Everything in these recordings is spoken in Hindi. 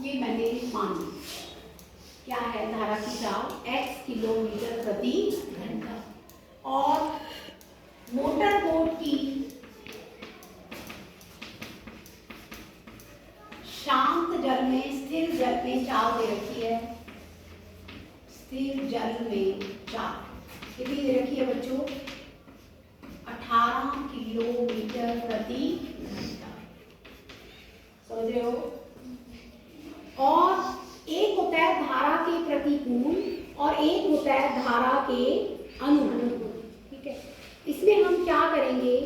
ये मैंने मान ली। क्या है धारा की चाल x किलोमीटर प्रति घंटा और मोटर बोट की शांत जल में स्थिर जल में चाल दे रखी है। स्थिर जल में चाल कितनी दे रखी है बच्चों? 18 किलोमीटर प्रति घंटा। समझ रहे हो? और एक होता है धारा के प्रतिकूल और एक होता है धारा के अनुकूल। ठीक है, इसमें हम क्या करेंगे,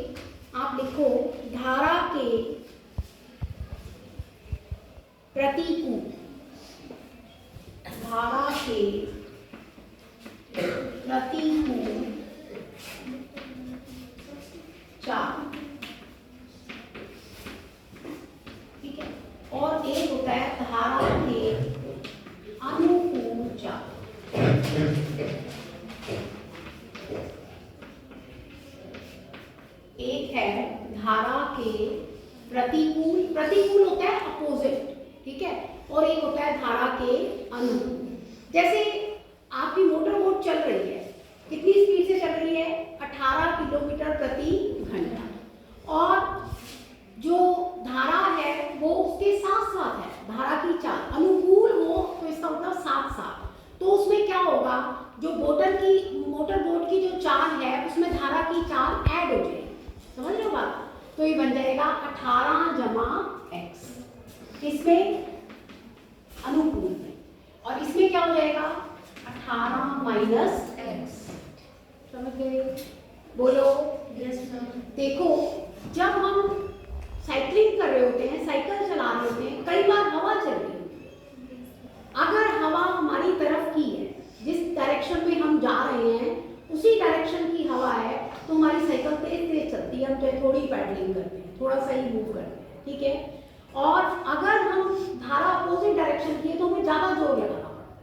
आप लिखो धारा के प्रतिकूल, धारा के प्रतिकूल चाल। ठीक है, और एक होता है धारा के अनुकूल चाल। एक है धारा के प्रतिकूल, प्रतिकूल होता है अपोजिट, ठीक है, और एक होता है धारा के अनुकूल। जैसे आपकी मोटर बोट चल रही है, कितनी स्पीड से चल रही है? 18 किलोमीटर प्रति घंटा, और जो धारा है वो उसके साथ साथ है। धारा की चाल अनुकूल हो तो इसका मतलब साथ साथ, तो उसमें क्या होगा, जो मोटर बोट की जो चाल है उसमें धारा की चाल ऐड हो जाएगी। समझ रहे हो बात? तो ये बन जाएगा 18 जमा x, इसमें अनुकूल में, और इसमें क्या हो जाएगा 18 माइनस x। समझ गए? बोलो यस मैम। देखो जब हम साइकिलिंग कर रहे होते हैं, साइकिल चला रहे होते हैं, कई बार हवा चल रही है। अगर हवा हमारी तरफ की है, जिस डायरेक्शन में हम जा रहे हैं उसी डायरेक्शन की हवा है, तो हमारी साइकिल तेज तेज चलती है, हम तो थोड़ी पैडलिंग करते हैं, थोड़ा सा ही मूव करते हैं। ठीक है, और अगर हम धारा अपोजिट डायरेक्शन की है तो हमें ज्यादा जोर लगाना पड़ता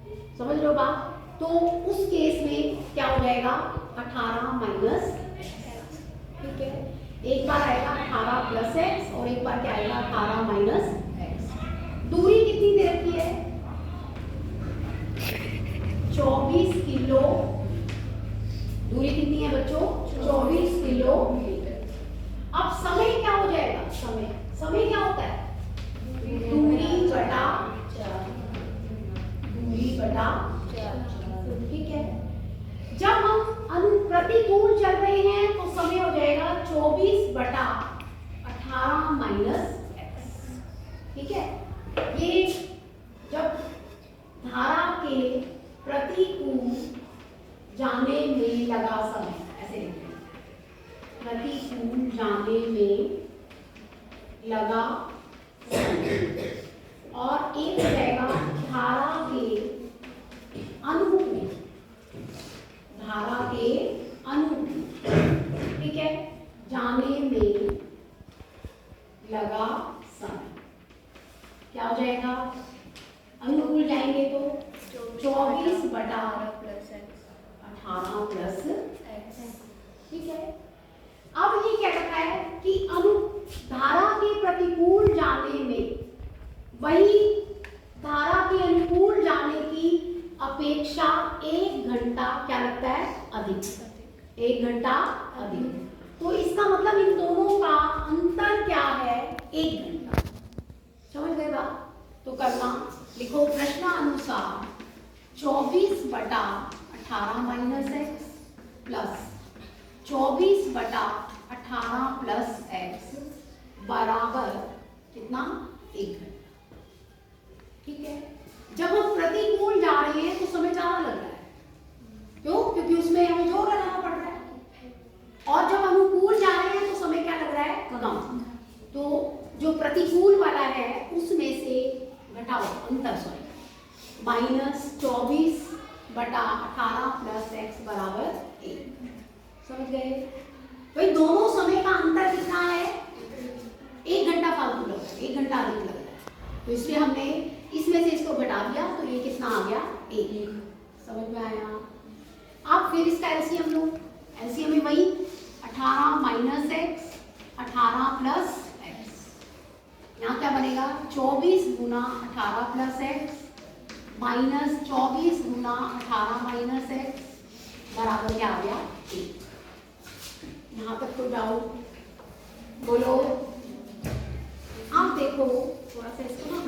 है। समझ लो बात? तो उस केस में क्या हो जाएगा 18 माइनस। ठीक है, एक बार आएगा 18 प्लस एक्स और एक बार क्या आएगा 18 माइनस एक्स। दूरी कितनी दे रखी है? 24 किलो। दूरी कितनी है बच्चों? 24 किलोमीटर। अब समय क्या हो जाएगा? समय क्या होता है? दूरी बटा ठीक है, जब हम प्रतिकूल चल रहे हैं तो समय हो जाएगा 24 बटा 18 माइनस एक्स। ठीक है, ये जब धारा के प्रतिकूल जाने में लगा समय, ऐसे लिखते हैं, प्रतिकूल जाने में लगा समय, और एक हो जाएगा धारा के अनुकूल, धारा के अनुकूल। ठीक है, जाने में लगा समय क्या हो जाएगा? अनुकूल जाएंगे तो 24 बटा 18 प्लस एक्स। ठीक है, अब ये क्या कहता है कि धारा के प्रतिकूल जाने में वही धारा के अनुकूल जाने की अपेक्षा 1 घंटा क्या लगता है? अधिक। 1 घंटा अधिक। तो इसका मतलब इन दोनों का अंतर क्या है? 1 घंटा। समझ गए बात? तो करना, लिखो प्रश्नानुसार 24 बटा 18 माइनस एक्स प्लस 24 बटा 18 प्लस एक्स बराबर कितना? 1 घंटा। ठीक है, जब हम प्रतिकूल जा रहे हैं तो समय ज्यादा लग रहा है, क्यों? क्योंकि उसमें हमें जोर लगाना पड़ रहा है, और जब अनुकूल जा रहे हैं तो समय क्या लग रहा है? कम। तो जो प्रतिकूल वाला है उसमें से घटाओ अंतर, सॉरी, माइनस 24 बटा 18 प्लस एक्स बराबर 1। समझ गए? भाई दोनों समय का अंतर कितना है? 1 घंटा फालतू लग रहा है, 1 घंटा अधिक लग रहा है, तो इसलिए हमने इसमें से इसको घटा दिया, तो ये कितना आ गया? 1। समझ में आया? अब फिर इसका एलसीएम लो। एलसीएम में वही 18 माइनस एक्स 18 प्लस एक्स यहाँ क्या बनेगा 24 गुना 18 प्लस एक्स माइनस 24 गुना 18 माइनस एक्स बराबर क्या आ गया 1। यहाँ तक तो डाउट बोलो। आप देखो थोड़ा सा इसको ना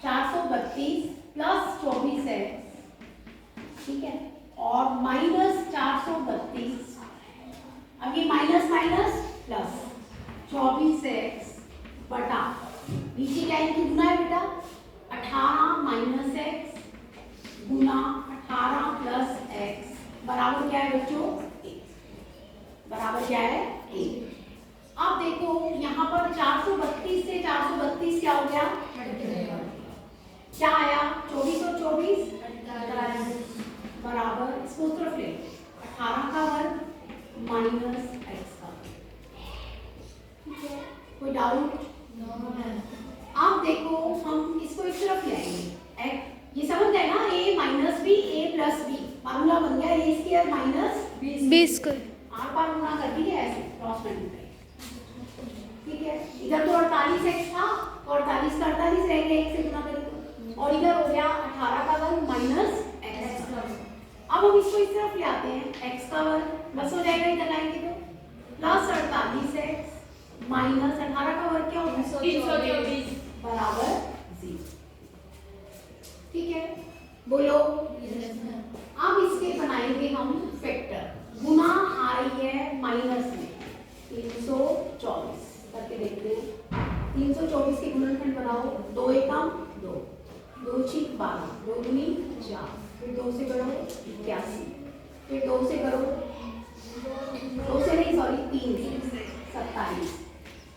432 प्लस 24 एक्स, ठीक है, और माइनस 432, अब ये माइनस माइनस प्लस 24 एक्स बटा नीचे क्या इनकी गुना है बेटा 18 माइनस एक्स गुना 18 प्लस एक्स बराबर क्या है बच्चों 1, बराबर क्या है 1। अब देखो यहाँ पर 432 से 432 क्या हो गया क्या आया 24 और 24 बराबर, इसको तरफ ले 18 का वर्ग माइनस एक्स का, ठीक है, कोई डाउट? आप देखो हम इसको इस तरफ ले आएंगे, ये समझ गए ना, a minus B A plus B formula बन गया A square minus B square, आर पार गुणा कर दिए ऐसे क्रॉस मल्टीप्लाई, ठीक है। इधर तो 48x था तो 48 का 48 रह गया 1 से गुणा करें तो, और इधर हो गया 18 का वर्ग माइनस x का वर्ग। अब हम इसको इस तरफ ले आते हैं x का वर्ग प्लस हो जाएगा, इधर लाएंगे तो प्लस 48x माइनस 18 का वर्ग क्या होगा 324 बराबर 0, ठीक है, बोलो। अब इसके बनाएंगे हम फैक्टर, गुना आ रही है माइनस में 324 करके देखते हैं, 324 के गुणनखंड बनाओ, 2 एकम 2, 2 छीक 12, 2 दूनी 4, फिर 2 से करो 81, फिर 2 से करो 2 से नहीं सॉरी 3 से 27,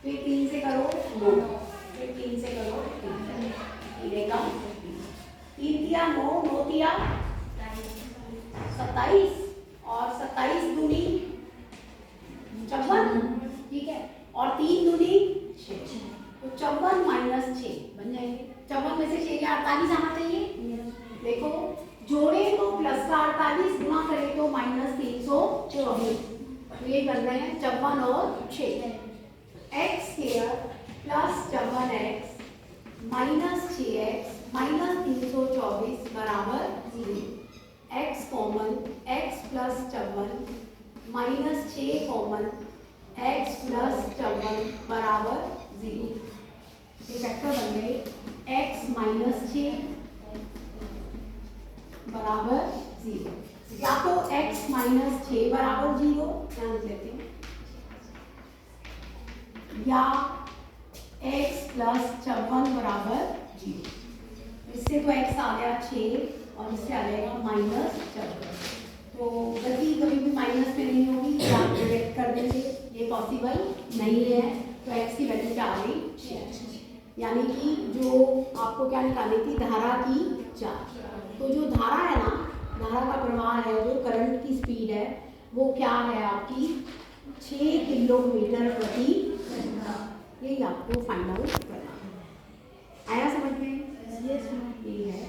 फिर 3 से करो 9, फिर 3 से करो 3 एकम 3 तिया 9, 9 तिया 27 और 27 दूनी 54, ठीक है, और 3 दूनी 6, तो 54 माइनस 6 बन जाएंगे, 54 में से 6 के 48 आना चाहिए, देखो जोड़े तो प्लस का 48 गुणा करें तो माइनस 324, तो ये बन रहे हैं 54 और 6, x square plus 54x minus 6x minus 324 बराबर 0, x common x plus 54 minus 6 common x plus 54 बराबर 0, ये वेक्टर बन गए x माइनस 6 बराबर 0, या तो x माइनस 6 बराबर 0 ध्यान देते हैं, या x प्लस 54 बराबर 0, इससे तो x आ गया 6 और इससे आ जाएगा माइनस 54, तो गति कभी भी माइनस में नहीं होगी, आप डिडक्ट कर देंगे, ये पॉसिबल नहीं है, तो x की वैल्यू क्या आ गई 6, यानी कि जो आपको क्या निकालनी थी धारा की चार्ज, तो जो धारा है ना, धारा का प्रवाह है, जो करंट की स्पीड है वो क्या है आपकी 6 किलोमीटर प्रति घंटा, यही आपको फाइंड आउट करना है। आया समझ में? ये है